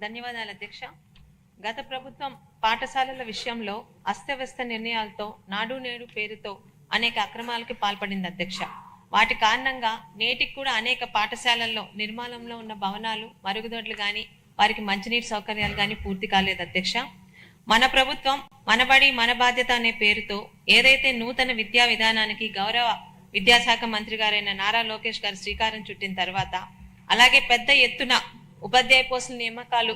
ధన్యవాదాలు అధ్యక్ష. గత ప్రభుత్వం పాఠశాలల విషయంలో అస్తవ్యస్త నిర్ణయాలతో నాడు నేడు పేరుతో అనేక అక్రమాలకి పాల్పడింది అధ్యక్ష. వాటి కారణంగా నేటికి కూడా అనేక పాఠశాలల్లో నిర్మాణంలో ఉన్న భవనాలు, మరుగుదొడ్లు గాని, వారికి మంచినీటి సౌకర్యాలు గాని పూర్తి కాలేదు అధ్యక్ష. మన ప్రభుత్వం మనబడి మన బాధ్యత అనే పేరుతో ఏదైతే నూతన విద్యా విధానానికి గౌరవ విద్యాశాఖ మంత్రి గారైన నారా లోకేష్ గారు శ్రీకారం చుట్టిన తర్వాత, అలాగే పెద్ద ఎత్తున ఉపాధ్యాయ పోస్టుల నియామకాలు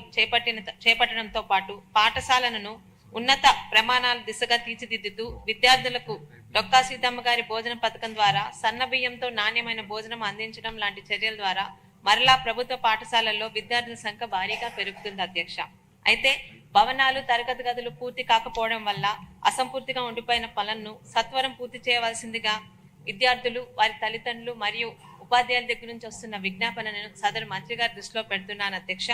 చేపట్టడంతో పాటు పాఠశాలను ఉన్నత ప్రమాణాల దిశగా తీర్చిదిద్దుతూ విద్యార్థులకు డొక్కా సీతమ్మ గారి భోజన పథకం ద్వారా సన్న బియ్యంతో నాణ్యమైన భోజనం అందించడం లాంటి చర్యల ద్వారా మరలా ప్రభుత్వ పాఠశాలల్లో విద్యార్థుల సంఖ్య భారీగా పెరుగుతుంది అధ్యక్ష. అయితే భవనాలు, తరగతి గదులు పూర్తి కాకపోవడం వల్ల అసంపూర్తిగా ఉండిపోయిన పనులను సత్వరం పూర్తి చేయవలసిందిగా విద్యార్థులు, వారి తల్లిదండ్రులు మరియు ఉపాధ్యాయుల దగ్గర నుంచి వస్తున్న విజ్ఞాపనను సదరు మంత్రి గారి దృష్టిలో పెడుతున్నాను అధ్యక్ష.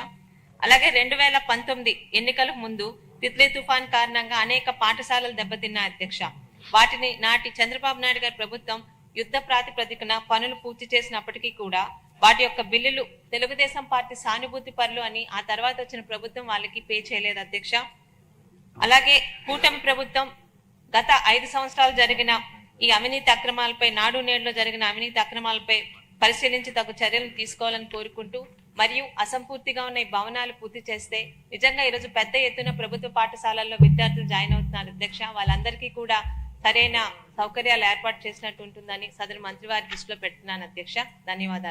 అలాగే 2019 ఎన్నికలకు ముందు తిత్లీ తుఫాన్ కారణంగా అనేక పాఠశాలలు దెబ్బతిన్నాయి అధ్యక్ష. వాటిని నాటి చంద్రబాబు నాయుడు గారి ప్రభుత్వం యుద్ధ ప్రాతిపదికన పనులు పూర్తి చేసినప్పటికీ కూడా వాటి యొక్క బిల్లులు తెలుగుదేశం పార్టీ సానుభూతి పరులు అని ఆ తర్వాత వచ్చిన ప్రభుత్వం వాళ్ళకి పే చేయలేదు అధ్యక్ష. అలాగే కూటమి ప్రభుత్వం గత 5 సంవత్సరాలు జరిగిన ఈ అవినీతి అక్రమాలపై, నాడు నేడులో జరిగిన అవినీతి అక్రమాలపై పరిశీలించి తగు చర్యలు తీసుకోవాలని కోరుకుంటూ, మరియు అసంపూర్తిగా ఉన్న ఈ భవనాలు పూర్తి చేస్తే నిజంగా ఈరోజు పెద్ద ఎత్తున ప్రభుత్వ పాఠశాలల్లో విద్యార్థులు జాయిన్ అవుతున్నారు అధ్యక్ష. వాళ్ళందరికీ కూడా సరైన సౌకర్యాలు ఏర్పాటు చేసినట్టు ఉంటుందని సదరు మంత్రి వారి దృష్టిలో పెడుతున్నాను అధ్యక్ష. ధన్యవాదాలు.